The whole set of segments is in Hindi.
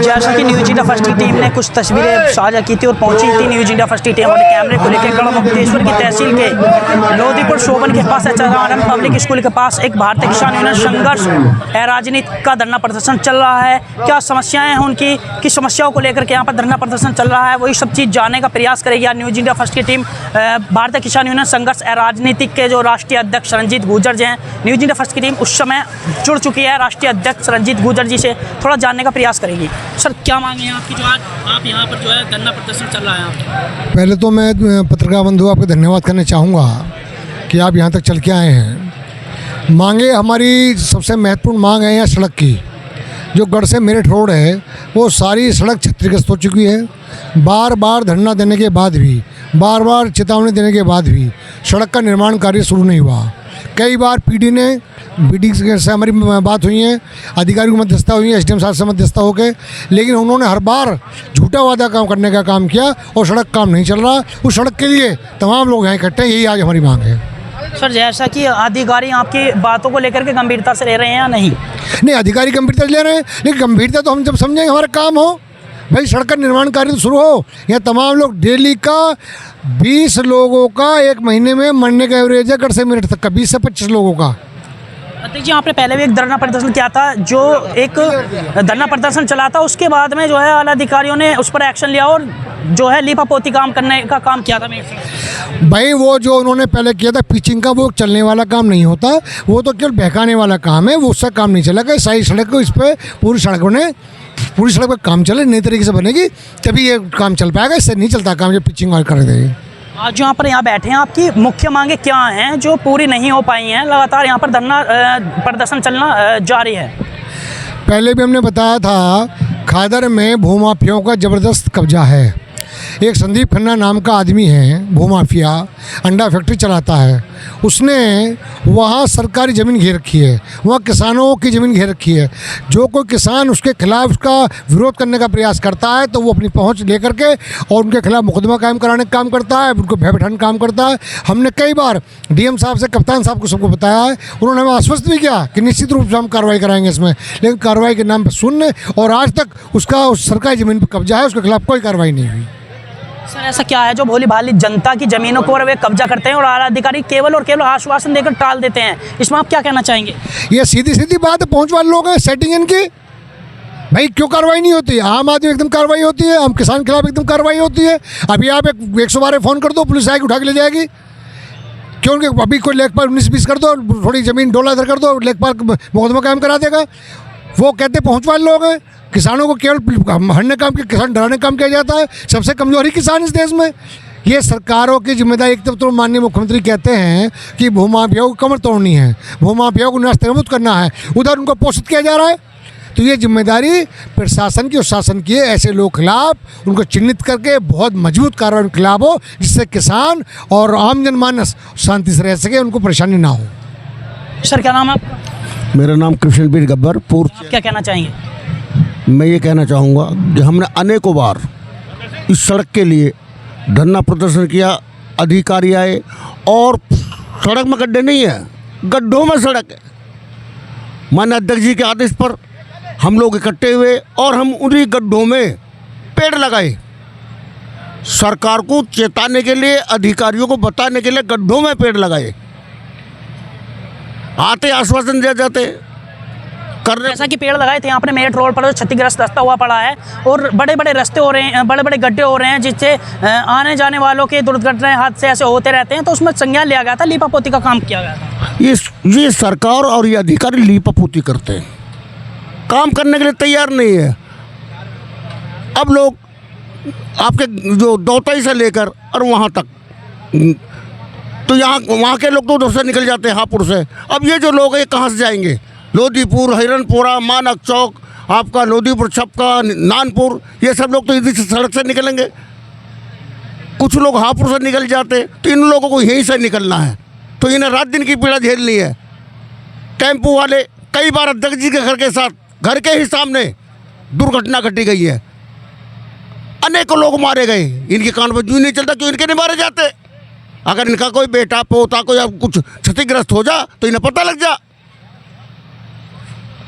जैसा कि न्यूज इंडिया फर्स्ट की टीम ने कुछ तस्वीरें साझा की थी और पहुंची थी न्यूज इंडिया फर्स्ट की टीम अपने कैमरे को लेकर गढ़मुक्तेश्वर की तहसील के लोधीपुर शोभन के पास एचआरएम पब्लिक स्कूल के पास एक भारतीय किसान यूनियन संघर्ष राजनीति का धरना प्रदर्शन चल रहा है। क्या समस्याएं हैं उनकी, किस समस्याओं को लेकर के यहाँ पर धरना प्रदर्शन चल रहा है, वही सब चीज़ जानने का प्रयास करेगी आज न्यूज इंडिया फर्स्ट की टीम। भारतीय किसान यूनियन संघर्ष राजनीति के जो राष्ट्रीय अध्यक्ष रंजीत गुर्जर जी हैं, न्यूज इंडिया फर्स्ट की टीम उस समय जुड़ चुकी है राष्ट्रीय अध्यक्ष रंजीत गुर्जर जी से थोड़ा जानने का प्रयास करेगी। सर क्या मांगे हैं आपकी, जो आज आप यहाँ पर जो है धरना प्रदर्शन चल रहा है? पहले तो मैं पत्रकार बंधु आपको धन्यवाद करना चाहूँगा कि आप यहाँ तक चल के आए हैं। मांगे हमारी सबसे महत्वपूर्ण मांग है यहाँ सड़क की। जो गढ़ से मेरठ रोड है वो सारी सड़क क्षतिग्रस्त हो चुकी है। बार बार धरना देने के बाद भी, बार बार चेतावनी देने के बाद भी सड़क का निर्माण कार्य शुरू नहीं हुआ। कई बार बीडी से हमारी बात हुई है, अधिकारियों की मध्यस्थता हुई है, एसडीएम साहब से मध्यस्थता होकर, लेकिन उन्होंने हर बार झूठा वादा काम करने का काम किया और सड़क काम नहीं चल रहा। उस सड़क के लिए तमाम लोग यहाँ इकट्ठे, यही आज हमारी मांग है। सर जैसा कि अधिकारी आपकी बातों को लेकर के गंभीरता से ले रहे हैं या नहीं? नहीं, अधिकारी गंभीरता से ले रहे हैं, लेकिन गंभीरता तो हम जब समझेंगे हमारा काम हो। भाई सड़क का निर्माण कार्य तो शुरू हो। यहाँ तमाम लोग डेली का 20 लोगों का एक महीने में मरने का एवरेज है गढ़ से मेरठ तक का, 20 से 25 लोगों का। अध्यक्ष जी आपने पहले भी एक धरना प्रदर्शन किया था, जो एक धरना प्रदर्शन चला था उसके बाद में जो है आला अधिकारियों ने उस पर एक्शन लिया और जो है लीपापोती काम करने का काम किया था। भाई वो जो उन्होंने पहले किया था पिचिंग का, वो चलने वाला काम नहीं होता, वो तो केवल बहकाने वाला काम है। वो उसका काम नहीं चलेगा। सही सड़क को इस पर पूरी सड़क पर काम चले, नई तरीके से बनेगी तभी ये काम चल पाएगा। इससे नहीं चलता काम जब पिचिंग और कर देंगे। आज जो यहाँ बैठे हैं, आपकी मुख्य मांगे क्या हैं जो पूरी नहीं हो पाई हैं? लगातार यहाँ पर धरना प्रदर्शन चलना जारी है। पहले भी हमने बताया था, खादर में भूमाफियाओं का ज़बरदस्त कब्जा है। एक संदीप खन्ना नाम का आदमी है, भूमाफिया, अंडा फैक्ट्री चलाता है। उसने वहाँ सरकारी ज़मीन घेर रखी है, वहाँ किसानों की ज़मीन घेर रखी है। जो कोई किसान उसके खिलाफ उसका विरोध करने का प्रयास करता है तो वो अपनी पहुँच लेकर के और उनके खिलाफ मुकदमा कायम कराने का काम करता है, उनको भय बैठाने का काम करता है। हमने कई बार डीएम साहब से, कप्तान साहब को सबको बताया है। उन्होंने हमें आश्वस्त भी किया कि निश्चित रूप से हम कार्रवाई कराएंगे इसमें, लेकिन कार्रवाई के नाम पर शून्य, और आज तक उसका उस सरकारी ज़मीन पर कब्जा है, उसके खिलाफ कोई कार्रवाई नहीं हुई। सर ऐसा क्या है जो भोली भाली जनता की ज़मीनों को वे कब्जा करते हैं और आला अधिकारी केवल और केवल आश्वासन देकर टाल देते हैं? इसमें आप क्या कहना चाहेंगे? ये सीधी बात है, पहुँच वाले लोग हैं, सेटिंग इनकी। भाई क्यों कार्रवाई नहीं होती? आम आदमी एकदम कार्रवाई होती है, आम किसान के खिलाफ एकदम कार्रवाई होती है। अभी आप 112 फ़ोन कर दो, पुलिस आएगी उठा के ले जाएगी। क्यों? उनके अभी कोई लेखपाल 19-20 कर दो, थोड़ी ज़मीन डोला इधर कर दो, लेखपाल मुकदमा कायम करा देगा। वो कहते पहुँच वाले लोग हैं। किसानों को केवल हरने काम के, किसान डराने काम किया जाता है। सबसे कमजोरी किसान इस देश में। ये सरकारों की जिम्मेदारी। एक तो माननीय मुख्यमंत्री कहते हैं कि भूमाफियाओं को कमर तोड़नी है, भूमाफियाओं को नास्तमुक्त करना है, उधर उनको पोषित किया जा रहा है। तो ये जिम्मेदारी प्रशासन की और शासन की है। ऐसे लोग खिलाफ उनको चिन्हित करके बहुत मजबूत कार्रवाई के खिलाफ हो, जिससे किसान और आम जनमानस शांति से रह सके, उनको परेशानी ना हो। सर क्या नाम है आपका? मेरा नाम कृष्णवीर गब्बर। पूर्व क्या कहना चाहेंगे? मैं ये कहना चाहूँगा कि हमने अनेकों बार इस सड़क के लिए धरना प्रदर्शन किया। अधिकारी आए और सड़क में गड्ढे नहीं है, गड्ढों में सड़क है। माननीय अध्यक्ष जी के आदेश पर हम लोग इकट्ठे हुए और हम उन्हीं गड्ढों में पेड़ लगाए। सरकार को चेताने के लिए, अधिकारियों को बताने के लिए गड्ढों में पेड़ लगाए। आते आश्वासन दिया जाते करने। जैसा कि पेड़ लगाए थे यहाँ पर मेरठ रोड पर जो क्षतिग्रस्त रास्ता हुआ पड़ा है और बड़े बड़े रास्ते हो रहे हैं, बड़े बड़े गड्ढे हो रहे हैं, जिससे आने जाने वालों के दुर्घटनाएं, हादसे ऐसे होते रहते हैं। तो उसमें संज्ञान लिया गया था, लीपापोती का काम किया गया था। ये सरकार और ये अधिकारी लीपापोती करते हैं, काम करने के लिए तैयार नहीं है। अब लोग आपके जो दौताई से लेकर और वहाँ तक, तो वहाँ के लोग तो उधर से निकल जाते हैं, हापुड़ से। अब ये जो लोग हैं ये कहाँ से जाएंगे? लोधीपुर, हिरनपुरा, मानक चौक, आपका लोधीपुर छपका, नानपुर, ये सब लोग तो इधर से सड़क से निकलेंगे। कुछ लोग हापुड़ से निकल जाते, तो इन लोगों को यहीं से निकलना है, तो इन्हें रात दिन की पीड़ा झेलनी है। टेम्पो वाले, कई बार अध्यक्ष जी के घर के साथ, घर के ही सामने दुर्घटना घटी गई है। अनेकों लोग मारे गए। इनके कान पर जूं नहीं चलता, क्यों इनके नहीं मारे जाते? अगर इनका कोई बेटा पोता कोई अब कुछ क्षतिग्रस्त हो जा तो इन्हें पता लग जा।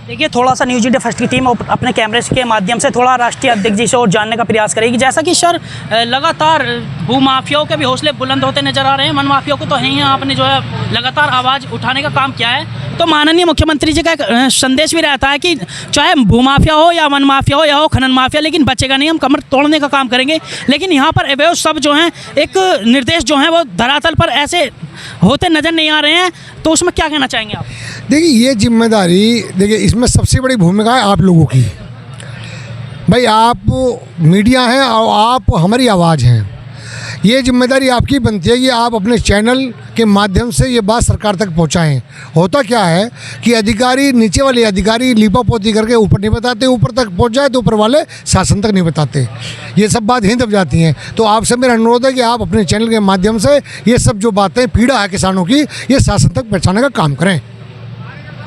देखिए, थोड़ा सा न्यूज़ इंडिया फर्स्ट की टीम अपने कैमरे के माध्यम से थोड़ा राष्ट्रीय अध्यक्ष जी से और जानने का प्रयास करेगी। जैसा कि सर लगातार भूमाफियाओं के भी हौसले बुलंद होते नजर आ रहे हैं, वन माफियाओं को तो है ही, आपने जो है लगातार आवाज़ उठाने का काम किया है। तो माननीय मुख्यमंत्री जी का एक संदेश भी रहता है कि चाहे भूमाफिया हो या वन माफिया हो या हो खनन माफिया, लेकिन बचेगा नहीं, हम कमर तोड़ने का काम करेंगे। लेकिन यहाँ पर अवैध सब जो हैं, एक निर्देश जो हैं वो धरातल पर ऐसे होते नज़र नहीं आ रहे हैं, तो उसमें क्या कहना चाहेंगे आप? देखिए, ये जिम्मेदारी, देखिए इसमें सबसे बड़ी भूमिका है आप लोगों की। भाई आप मीडिया हैं और आप हमारी आवाज़ हैं। ये जिम्मेदारी आपकी बनती है कि आप अपने चैनल के माध्यम से ये बात सरकार तक पहुंचाएं। होता क्या है कि अधिकारी, नीचे वाले अधिकारी लीपापोती करके ऊपर नहीं बताते, ऊपर तक पहुंच जाए तो ऊपर वाले शासन तक नहीं बताते। ये सब बात यहीं दब जाती हैं। तो आपसे मेरा अनुरोध है कि आप अपने चैनल के माध्यम से ये सब जो बातें, पीड़ा है किसानों की, ये शासन तक पहुँचाने का काम करें।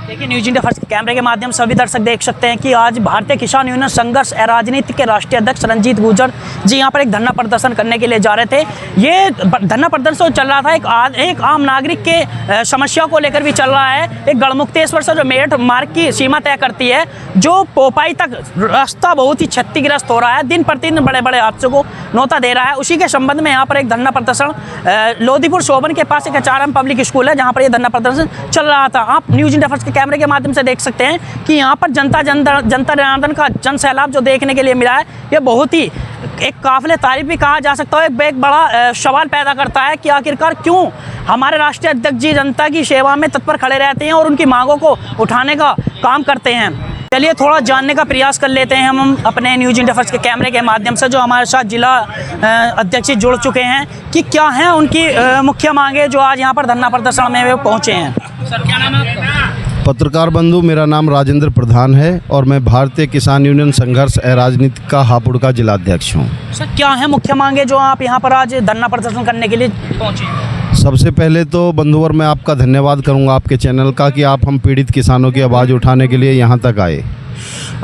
देखिए, न्यूज़ इंडिया फर्स्ट कैमरे के माध्यम से सभी दर्शक देख सकते हैं कि आज भारतीय किसान यूनियन संघर्ष राजनीति के राष्ट्रीय अध्यक्ष रंजीत गुर्जर जी यहाँ पर एक धरना प्रदर्शन करने के लिए जा रहे थे। ये धरना प्रदर्शन चल रहा था एक आम नागरिक के समस्या को लेकर भी चल रहा है। एक गढ़मुक्तेश्वर से जो मेरठ मार्ग की सीमा तय करती है, जो पोपाई तक रास्ता बहुत ही क्षतिग्रस्त हो रहा है, दिन प्रतिदिन बड़े बड़े हादसों को न्योता दे रहा है। उसी के संबंध में यहाँ पर एक धरना प्रदर्शन लोधीपुर शोभन के पास एक HRM पब्लिक स्कूल है, जहाँ पर यह धरना प्रदर्शन चल रहा था। आप न्यूज़ इंडिया फर्स्ट कैमरे के माध्यम से देख सकते हैं कि यहाँ पर जनता जनार्दन का जन सैलाब जो देखने के लिए मिला है, ये बहुत ही एक काबिल तारीफ भी कहा जा सकता है। एक बड़ा सवाल पैदा करता है कि आखिरकार क्यों हमारे राष्ट्रीय अध्यक्ष जी जनता की सेवा में तत्पर खड़े रहते हैं और उनकी मांगों को उठाने का काम करते हैं। चलिए थोड़ा जानने का प्रयास कर लेते हैं हम अपने न्यूज़ इंडिया फर्स्ट के कैमरे के माध्यम से, जो हमारे साथ जिला अध्यक्ष जी जुड़ चुके हैं, कि क्या हैं उनकी मुख्य मांगे जो आज यहाँ पर धरना प्रदर्शन में वे पहुँचे हैं। सर, क्या नाम है आपका? पत्रकार बंधु, मेरा नाम राजेंद्र प्रधान है और मैं भारतीय किसान यूनियन संघर्ष राजनीति का हापुड़ का जिलाध्यक्ष हूँ। सर, क्या है मुख्य मांगे जो आप यहाँ पर आज धरना प्रदर्शन करने के लिए पहुँचे हैं? सबसे पहले तो बंधुवर मैं आपका धन्यवाद करूँगा आपके चैनल का कि आप हम पीड़ित किसानों की आवाज़ उठाने के लिए यहाँ तक आए।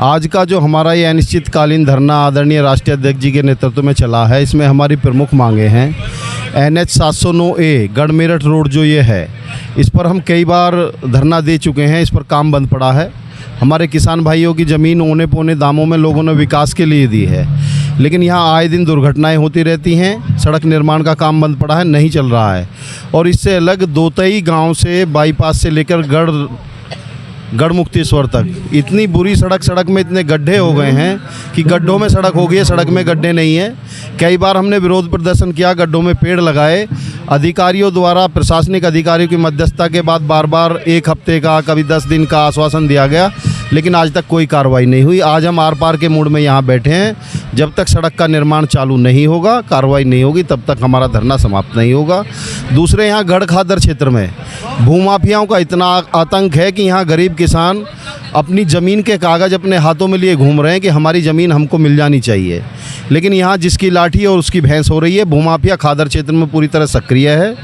आज का जो हमारा ये अनिश्चितकालीन धरना आदरणीय राष्ट्रीय अध्यक्ष जी के नेतृत्व में चला है, इसमें हमारी प्रमुख मांगे हैं NH 709A गढ़ मेरठ रोड जो ये है, इस पर हम कई बार धरना दे चुके हैं, इस पर काम बंद पड़ा है। हमारे किसान भाइयों की ज़मीन औने पौने दामों में लोगों ने विकास के लिए दी है, लेकिन यहाँ आए दिन दुर्घटनाएं होती रहती हैं। सड़क निर्माण का काम बंद पड़ा है, नहीं चल रहा है। और इससे अलग दोतई गांव से बाईपास से लेकर गढ़मुक्तेश्वर तक इतनी बुरी सड़क में इतने गड्ढे हो गए हैं कि गड्ढों में सड़क हो गई है, सड़क में गड्ढे नहीं है। कई बार हमने विरोध प्रदर्शन किया, गड्ढों में पेड़ लगाए, अधिकारियों द्वारा, प्रशासनिक अधिकारियों की मध्यस्थता के बाद बार बार 1 हफ्ते का, कभी 10 दिन का आश्वासन दिया गया, लेकिन आज तक कोई कार्रवाई नहीं हुई। आज हम आर पार के मूड में यहाँ बैठे हैं। जब तक सड़क का निर्माण चालू नहीं होगा, कार्रवाई नहीं होगी, तब तक हमारा धरना समाप्त नहीं होगा। दूसरे, यहाँ गढ़ खादर क्षेत्र में भूमाफियाओं का इतना आतंक है कि यहाँ गरीब किसान अपनी ज़मीन के कागज़ अपने हाथों में लिए घूम रहे हैं कि हमारी ज़मीन हमको मिल जानी चाहिए, लेकिन यहाँ जिसकी लाठी और उसकी भैंस हो रही है। भूमाफिया खादर क्षेत्र में पूरी तरह सक्रिय है,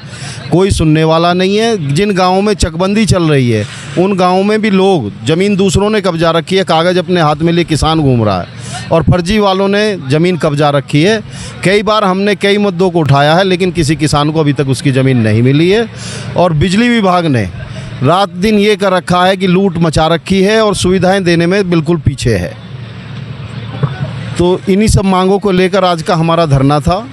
कोई सुनने वाला नहीं है। जिन गाँवों में चकबंदी चल रही है, उन गाँवों में भी लोग, ज़मीन दूसरों ने कब्जा रखी है, कागज़ अपने हाथ में लिए किसान घूम रहा है और फर्जी वालों ने ज़मीन कब्जा रखी है। कई बार हमने कई मुद्दों को उठाया है, लेकिन किसी किसान को अभी तक उसकी ज़मीन नहीं मिली है। और बिजली विभाग ने रात दिन ये कर रखा है कि लूट मचा रखी है और सुविधाएं देने में बिल्कुल पीछे है। तो इन्हीं सब मांगों को लेकर आज का हमारा धरना था।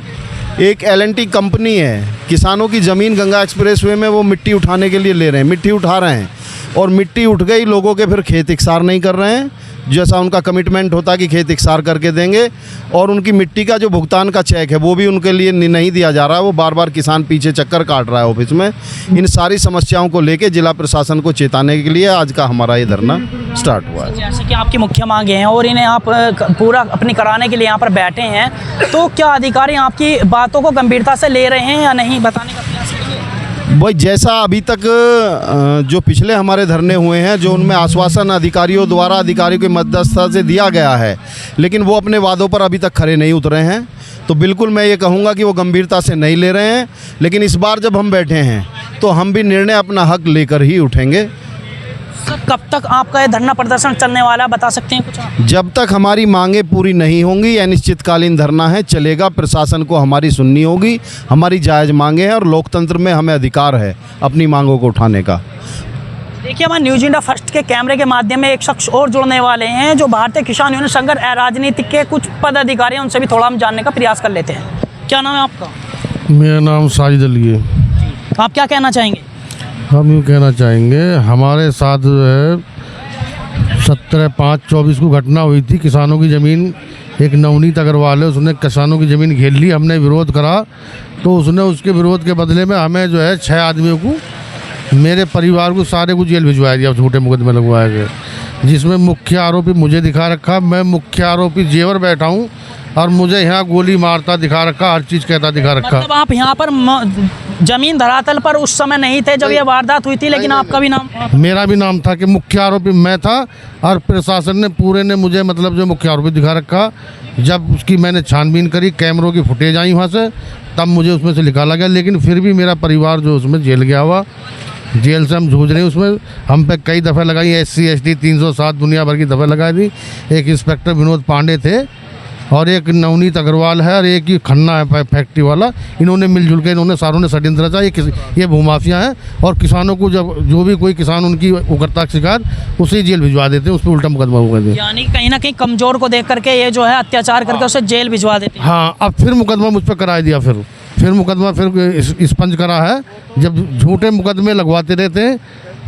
एक L&T कंपनी है, किसानों की ज़मीन गंगा एक्सप्रेसवे में वो मिट्टी उठाने के लिए ले रहे हैं, मिट्टी उठा रहे हैं और मिट्टी उठ गई, लोगों के फिर खेत इकसार नहीं कर रहे हैं, जैसा उनका कमिटमेंट होता है कि खेत इकसार करके देंगे। और उनकी मिट्टी का जो भुगतान का चेक है वो भी उनके लिए नहीं दिया जा रहा है। वो बार बार किसान पीछे चक्कर काट रहा है ऑफिस में। इन सारी समस्याओं को लेके जिला प्रशासन को चेताने के लिए आज का हमारा ये धरना स्टार्ट हुआ है। जैसे कि आपकी मुख्य मांगे हैं और इन्हें आप पूरा अपनी कराने के लिए यहाँ पर बैठे हैं, तो क्या अधिकारी आपकी बातों को गंभीरता से ले रहे हैं या नहीं, बताने का प्रयास करिए। भाई, जैसा अभी तक जो पिछले हमारे धरने हुए हैं, जो उनमें आश्वासन अधिकारियों द्वारा, अधिकारियों की मध्यस्थता से दिया गया है, लेकिन वो अपने वादों पर अभी तक खरे नहीं उतरे हैं। तो बिल्कुल मैं ये कहूँगा कि वो गंभीरता से नहीं ले रहे हैं। लेकिन इस बार जब हम बैठे हैं तो हम भी निर्णय अपना हक लेकर ही उठेंगे। सर, कब तक आपका ये धरना प्रदर्शन चलने वाला है, बता सकते हैं कुछ आप? जब तक हमारी मांगे पूरी नहीं होंगी, अनिश्चितकालीन धरना है, चलेगा। प्रशासन को हमारी सुननी होगी, हमारी जायज़ मांगे हैं और लोकतंत्र में हमें अधिकार है अपनी मांगों को उठाने का। देखिए हमारे न्यूज इंडिया फर्स्ट के कैमरे के माध्यम में एक शख्स और जुड़ने वाले हैं जो भारतीय किसान यूनियन संघर्ष राजनीतिक के कुछ पदाधिकारी हैं, उनसे भी थोड़ा हम जानने का प्रयास कर लेते हैं। क्या नाम है आपका? मेरा नाम साजिद अली है। तो आप क्या कहना चाहेंगे? हम यूँ कहना चाहेंगे, हमारे साथ जो है 17/5/24 को घटना हुई थी। किसानों की ज़मीन, एक नवनीत अग्रवाल है, उसने किसानों की ज़मीन घेर ली। हमने विरोध करा तो उसने उसके विरोध के बदले में हमें जो है 6 आदमियों को, मेरे परिवार को सारे को जेल भिजवाया दिया, झूठे मुकदमे लगवाए गए, जिसमें मुख्य आरोपी मुझे दिखा रखा। मैं मुख्य आरोपी जेवर बैठा हूँ और मुझे यहाँ गोली मारता दिखा रखा, हर चीज़ कहता दिखा रखा। मतलब आप यहाँ पर जमीन धरातल पर उस समय नहीं थे जब ये वारदात हुई थी, लेकिन आपका भी नाम? मेरा भी नाम था कि मुख्य आरोपी मैं था, और प्रशासन ने पूरे ने मुझे मतलब जो मुख्य आरोपी दिखा रखा। जब उसकी मैंने छानबीन करी, कैमरों की फुटेज आई वहाँ से, तब मुझे उसमें से निकाला गया। लेकिन फिर भी मेरा परिवार जो उसमें जेल गया हुआ, जेल से हम जूझ रहे हैं। उसमें हम पे कई दफ़े लगाई, SC ST 307 दुनिया भर की दफ़े लगाई थी। एक इंस्पेक्टर विनोद पांडे थे और एक नवनीत अग्रवाल है और एक ही खन्ना है फैक्ट्री वाला। इन्होंने मिलजुल के इन्होंने सारों ने षड्यंत्र रचा। ये भूमाफिया हैं और किसानों को जब जो भी कोई किसान उनकी उग्रता का शिकार, उसे जेल भिजवा देते हैं, उस पर उल्टा मुकदमा हो गया। यानी कहीं ना कहीं कमज़ोर को देख करके ये जो है अत्याचार करके उसे जेल भिजवा देते हैं। हाँ, अब फिर मुकदमा मुझ पर करा दिया। फिर मुकदमा फिर स्पंज करा है, जब झूठे मुकदमे लगवाते रहते हैं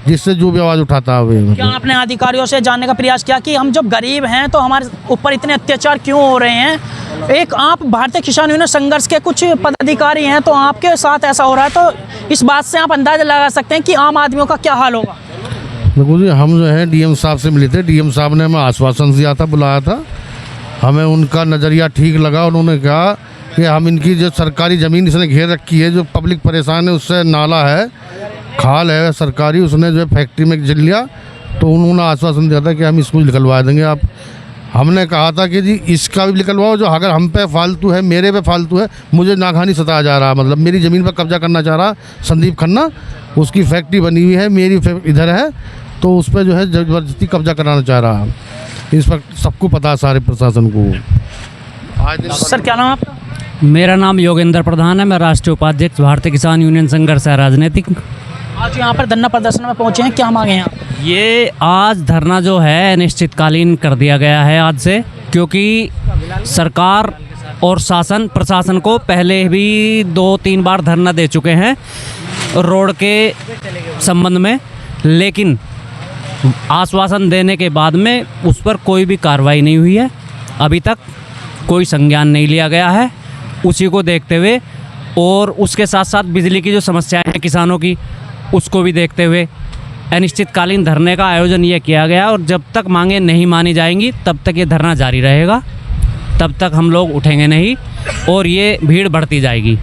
जिससे जो भी आवाज़ उठाता है। क्या आपने अधिकारियों से जानने का प्रयास किया कि हम जब गरीब हैं तो हमारे ऊपर इतने अत्याचार क्यों हो रहे हैं? एक आप भारतीय किसान यूनियन संघर्ष के कुछ पदाधिकारी हैं, तो आपके साथ ऐसा हो रहा है, तो इस बात से आप अंदाजा लगा सकते हैं कि आम आदमियों का क्या हाल होगा। देखो जी, हम जो है DM साहब से मिले थे। DM साहब ने हमें आश्वासन दिया था, बुलाया था। हमें उनका नज़रिया ठीक लगा। उन्होंने कहा कि हम इनकी जो सरकारी ज़मीन इसने घेर रखी है, जो पब्लिक परेशान है, उससे नाला है, खाल है सरकारी, उसने जो है फैक्ट्री में जिल लिया। तो उन्होंने आश्वासन दिया था कि हम इसको निकलवा देंगे। आप, हमने कहा था कि जी इसका भी निकलवाओ, जो अगर हम पे फालतू है, मेरे पे फालतू है, मुझे नागहानी सताया जा रहा, मतलब मेरी ज़मीन पर कब्जा करना चाह रहा संदीप खन्ना। उसकी फैक्ट्री बनी हुई है, मेरी इधर है, तो उस पर जो है ज़बरदस्ती कब्जा कराना चाह रहा। इस पर सबको पता है, सारे प्रशासन को। सर क्या नाम है आपका? मेरा नाम योगेंद्र प्रधान है। मैं राष्ट्रीय उपाध्यक्ष भारतीय किसान यूनियन संघर्ष राजनीतिक। आज यहाँ पर धरना प्रदर्शन में पहुँचे हैं, क्या मांगे हैं आप? ये आज धरना जो है अनिश्चितकालीन कर दिया गया है आज से, क्योंकि सरकार और शासन प्रशासन को पहले भी 2-3 बार धरना दे चुके हैं रोड के संबंध में, लेकिन आश्वासन देने के बाद में उस पर कोई भी कार्रवाई नहीं हुई है। अभी तक कोई संज्ञान नहीं लिया गया है। उसी को देखते हुए और उसके साथ साथ बिजली की जो समस्याएं हैं किसानों की, उसको भी देखते हुए अनिश्चितकालीन धरने का आयोजन ये किया गया। और जब तक मांगें नहीं मानी जाएंगी तब तक ये धरना जारी रहेगा, तब तक हम लोग उठेंगे नहीं और ये भीड़ बढ़ती जाएगी।